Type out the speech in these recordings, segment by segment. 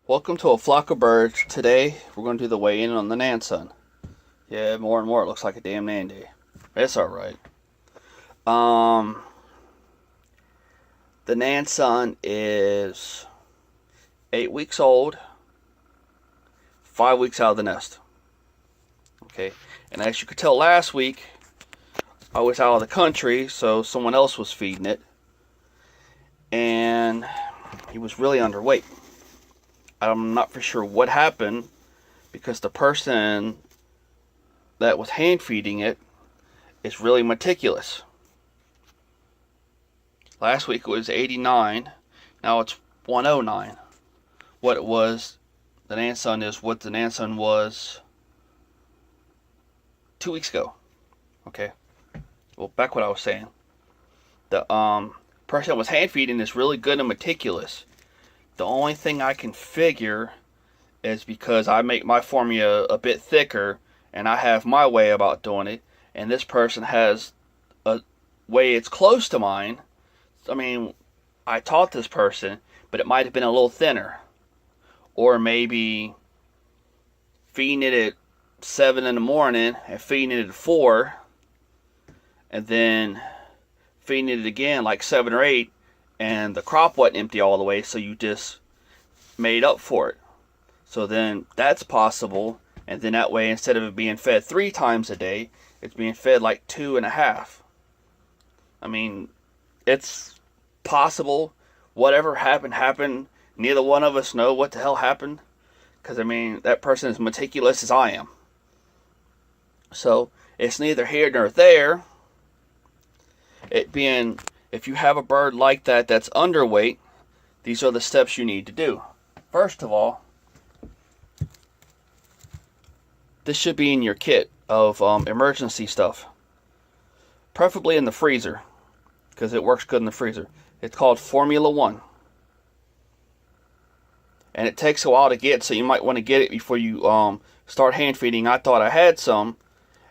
Welcome to a flock of birds. Today we're going to do the weigh-in on the Nansen. Yeah, more and more it looks like a damn Nandy. It's alright. The Nansen is 8 weeks old, 5 weeks out of the nest. Okay, and as you could tell last week, I was out of the country, so someone else was feeding it. And he was really underweight. I'm not for sure what happened because the person that was hand feeding it is really meticulous. Last week it was 89, now it's 109. What it was, the Nansen is what the Nansen was 2 weeks ago. Okay, well, back what I was saying. The person that was hand feeding is really good and meticulous. The only thing I can figure is because I make my formula a bit thicker and I have my way about doing it, and this person has a way it's close to mine. I mean, I taught this person, but it might have been a little thinner. Or maybe feeding it at 7 in the morning and feeding it at 4, and then feeding it again like 7 or 8, and the crop wasn't empty all the way, so you just made up for it. So then that's possible, and then that way, instead of it being fed 3 times a day, it's being fed like 2.5. I mean, it's possible. Whatever happened. Neither one of us know what the hell happened, because I mean, that person is meticulous as I am. So it's neither here nor there. It being, if you have a bird like that that's underweight, these are the steps you need to do. First of all, this should be in your kit of emergency stuff. Preferably in the freezer, because it works good in the freezer. It's called Formula 1. And it takes a while to get, so you might want to get it before you start hand feeding. I thought I had some,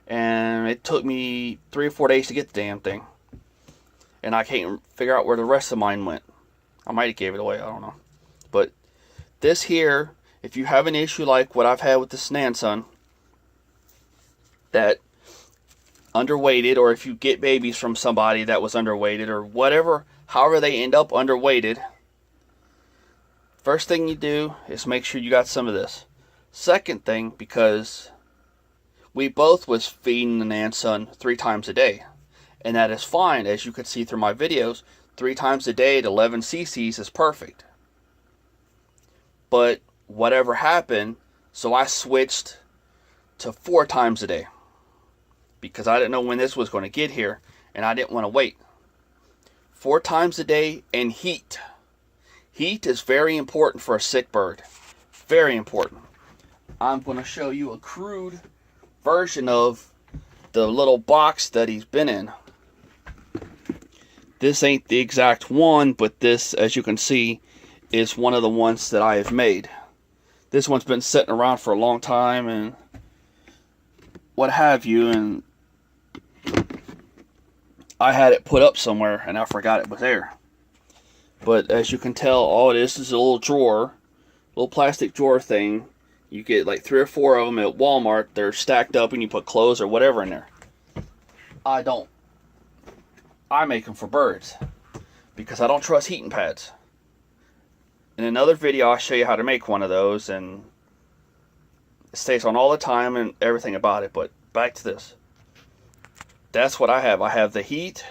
and it took me 3 or 4 days to get the damn thing. And I can't figure out where the rest of mine went. I might have gave it away, I don't know. But this here, if you have an issue like what I've had with this Nansen, that underweighted, or if you get babies from somebody that was underweighted, or whatever, however they end up underweighted, first thing you do is make sure you got some of this. Second thing, because we both was feeding the Nansen 3 times a day. And that is fine, as you could see through my videos. 3 times a day at 11 cc's is perfect. But whatever happened, so I switched to 4 times a day. Because I didn't know when this was going to get here, and I didn't want to wait. 4 times a day, and heat. Heat is very important for a sick bird. Very important. I'm going to show you a crude version of the little box that he's been in. This ain't the exact one, but this, as you can see, is one of the ones that I have made. This one's been sitting around for a long time and what have you, and I had it put up somewhere and I forgot it was there. But as you can tell, all it is a little drawer, little plastic drawer thing. You get like 3 or 4 of them at Walmart. They're stacked up and you put clothes or whatever in there. I don't. I make them for birds because I don't trust heating pads. In another video, I'll show you how to make one of those, and it stays on all the time and everything about it. But back to this. That's what I have. I have the heat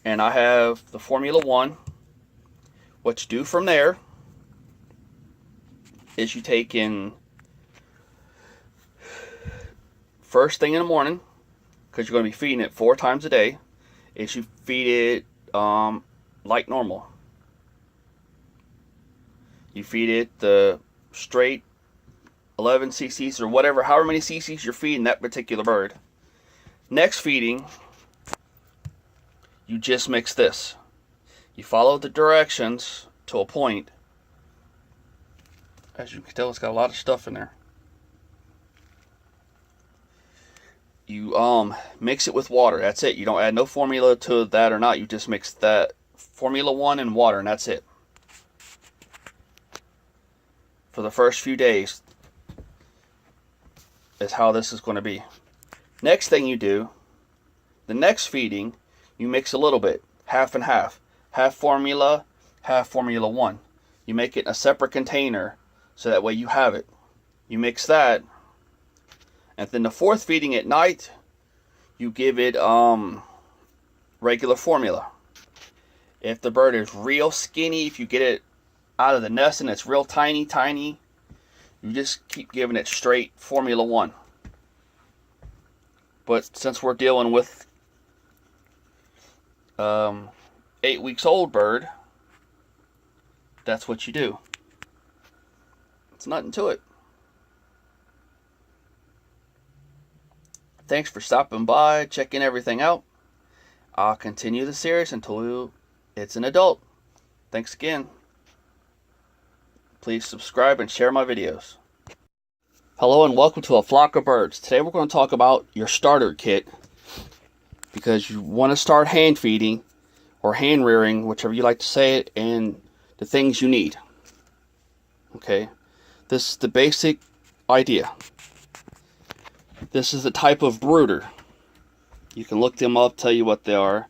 and I have the Formula 1. What you do from there is you take in first thing in the morning, because you're going to be feeding it 4 times a day, is you feed it like normal. You feed it the straight 11 cc's or whatever, however many cc's you're feeding that particular bird. Next feeding, you just mix this. You follow the directions to a point. As you can tell, it's got a lot of stuff in there. You mix it with water. That's it. You don't add no formula to that or not. You just mix that Formula 1 and water, and that's it. for the first few days is how this is going to be. Next thing you do, the next feeding, you mix a little bit, half and half. Half formula, half Formula 1. You make it in a separate container so that way you have it. You mix that, and then the fourth feeding at night, you give it regular formula. If the bird is real skinny, if you get it out of the nest and it's real tiny, you just keep giving it straight Formula 1. But since we're dealing with 8 weeks old bird, that's what you do. It's nothing to it. Thanks for stopping by, checking everything out. I'll continue the series until it's an adult. Thanks again. Please subscribe and share my videos. Hello and welcome to A Flock of Birds. Today we're going to talk about your starter kit, because you want to start hand feeding or hand rearing, whichever you like to say it, and the things you need. Okay, this is the basic idea. This is the type of brooder. You can look them up, tell you what they are.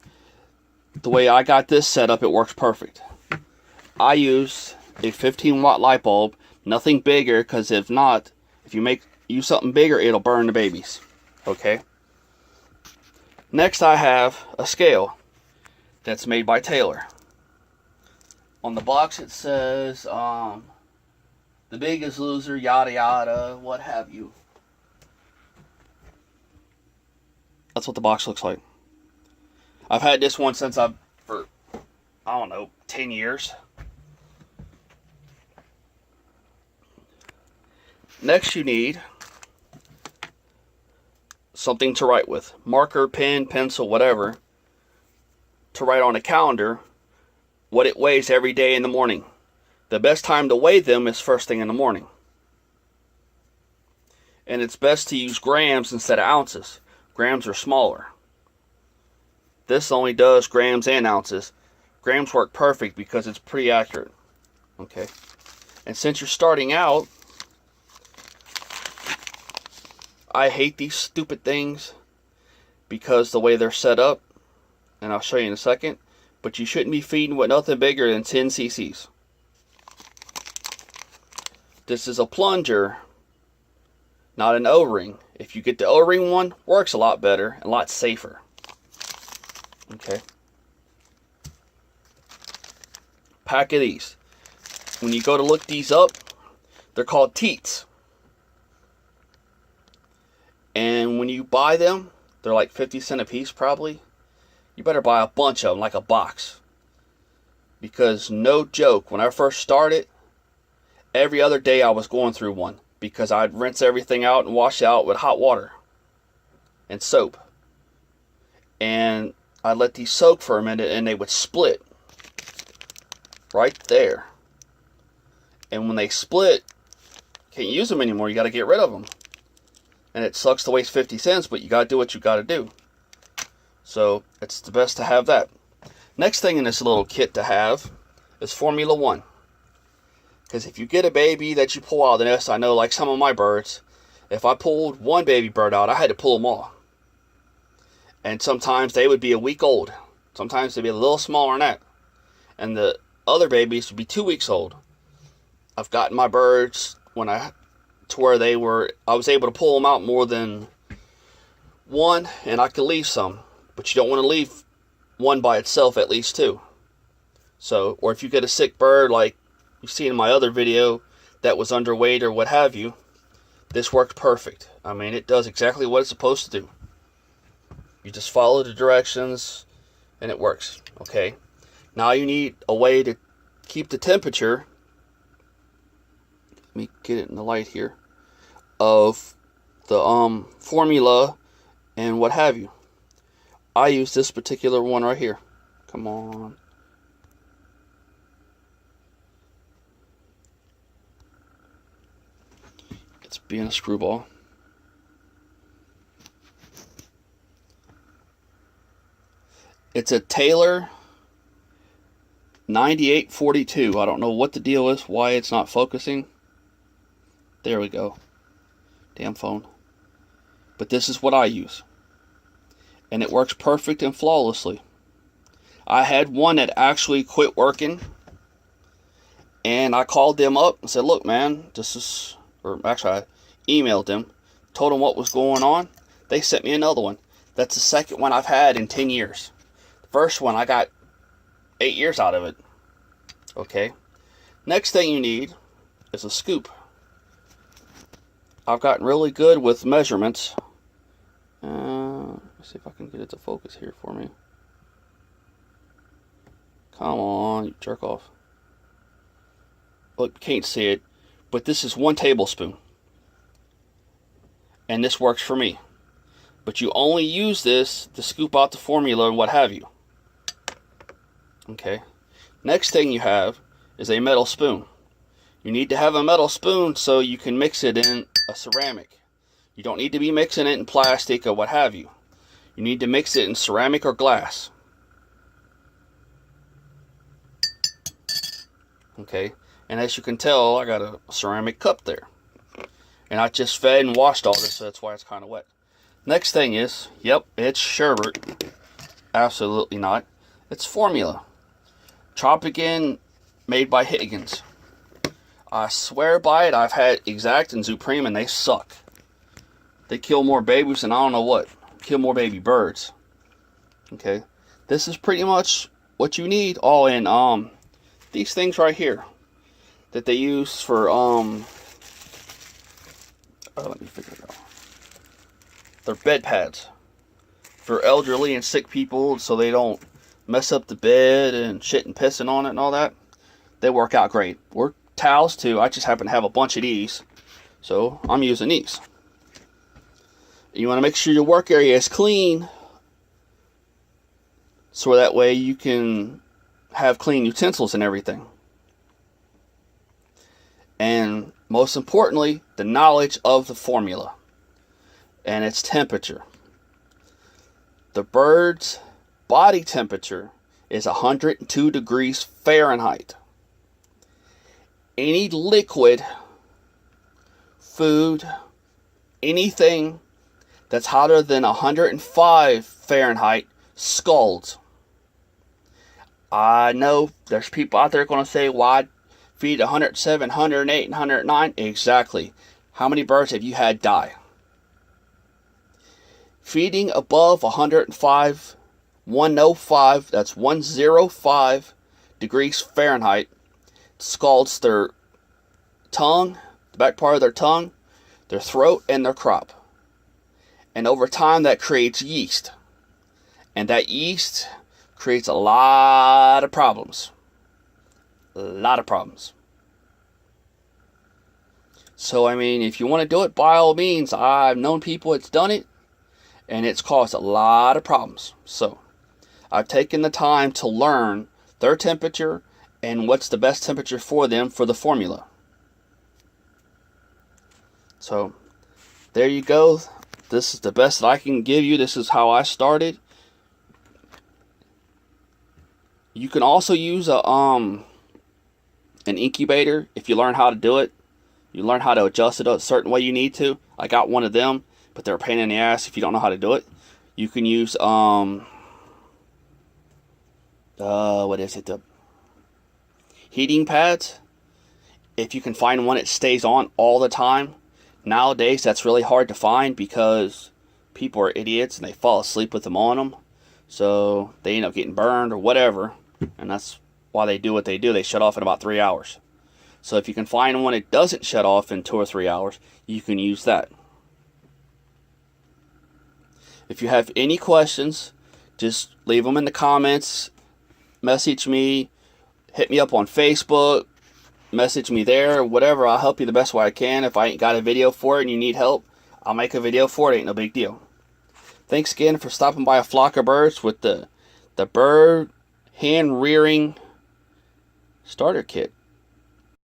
The way I got this set up, it works perfect. I use a 15-watt light bulb, nothing bigger, because if you use something bigger, it'll burn the babies. Okay. Next, I have a scale that's made by Taylor. On the box, it says the biggest loser, yada yada, what have you. That's what the box looks like. I've had this one since for, I don't know, 10 years. Next, you need something to write with. Marker, pen, pencil, whatever. To write on a calendar what it weighs every day in the morning. The best time to weigh them is first thing in the morning. And it's best to use grams instead of ounces. Grams are smaller. This only does grams and ounces. Grams work perfect because it's pretty accurate. Okay. And since you're starting out, I hate these stupid things because the way they're set up, and I'll show you in a second, but you shouldn't be feeding with nothing bigger than 10 cc's. This is a plunger, not an O-ring. If you get the O-ring one, works a lot better and a lot safer. Okay. Pack of these. When you go to look these up, they're called teats. And when you buy them, they're like 50 cents a piece probably. You better buy a bunch of them, like a box. Because no joke, when I first started, every other day I was going through one. Because I'd rinse everything out and wash it out with hot water and soap. And I'd let these soak for a minute and they would split. Right there. And when they split, can't use them anymore. You got to get rid of them. And it sucks to waste 50 cents, but you got to do what you got to do. So it's the best to have that. Next thing in this little kit to have is Formula 1. Because if you get a baby that you pull out of the nest, I know like some of my birds, if I pulled one baby bird out, I had to pull them all. And sometimes they would be a week old. Sometimes they'd be a little smaller than that. And the other babies would be 2 weeks old. I've gotten my birds to where I was able to pull them out more than one, and I could leave some. But you don't want to leave one by itself, at least two. So, or if you get a sick bird like you see in my other video that was underweight or what have you, this works perfect. I mean, it does exactly what it's supposed to do. You just follow the directions and it works. Okay. Now you need a way to keep the temperature. Let me get it in the light here. Of the formula and what have you. I use this particular one right here. Come on. It's being a screwball. It's a Taylor 9842. I don't know what the deal is, why it's not focusing. There we go. Damn phone. But this is what I use. And it works perfect and flawlessly. I had one that actually quit working. And I called them up and said, look, man, this is... Or actually, I emailed them. Told them what was going on. They sent me another one. That's the second one I've had in 10 years. The first one, I got 8 years out of it. Okay. Next thing you need is a scoop. I've gotten really good with measurements. Let's see if I can get it to focus here for me. Come on, you jerk off. Look, you can't see it, but this is 1 tablespoon. And this works for me. But you only use this to scoop out the formula and what have you. Okay. Next thing you have is a metal spoon. You need to have a metal spoon so you can mix it in a ceramic. You don't need to be mixing it in plastic or what have you. You need to mix it in ceramic or glass. Okay. And as you can tell, I got a ceramic cup there. And I just fed and washed all this, so that's why it's kind of wet. Next thing is, yep, it's sherbet. Absolutely not. It's formula. Tropican, made by Higgins. I swear by it. I've had Exact and Supreme, and they suck. They kill more babies than I don't know what. Kill more baby birds. Okay. This is pretty much what you need all in these things right here that they use for let me figure it out. They're bed pads for elderly and sick people so they don't mess up the bed and shit and pissing on it and all that. They work out great. Or towels too. I just happen to have a bunch of these, so I'm using these. You want to make sure your work area is clean so that way you can have clean utensils and everything. And most importantly, the knowledge of the formula and its temperature. The bird's body temperature is 102 degrees Fahrenheit. Any liquid, food, anything that's hotter than 105 Fahrenheit scalds. I know there's people out there going to say, why feed 107, 108, and 109? Exactly. How many birds have you had die? Feeding above 105, 105, that's 105 degrees Fahrenheit, scalds their tongue, the back part of their tongue, their throat, and their crop. And over time, that creates yeast. And that yeast creates a lot of problems. A lot of problems. So, I mean, if you want to do it, by all means, I've known people that's done it, and it's caused a lot of problems. So, I've taken the time to learn their temperature and what's the best temperature for them for the formula. So, there you go. This is the best that I can give you. This is how I started. You can also use an incubator if you learn how to do it. You learn how to adjust it a certain way you need to. I got one of them, but they're a pain in the ass if you don't know how to do it. You can use what is it? The heating pads. If you can find one that stays on all the time. Nowadays, that's really hard to find because people are idiots and they fall asleep with them on them. So they end up getting burned or whatever. And that's why they do what they do. They shut off in about 3 hours. So if you can find one that doesn't shut off in 2 or 3 hours, you can use that. If you have any questions, just leave them in the comments. Message me. Hit me up on Facebook. Message me there, whatever. I'll help you the best way I can. If I ain't got a video for it and you need help, I'll make a video for it. Ain't no big deal. Thanks again for stopping by A Flock of Birds with the bird hand rearing starter kit.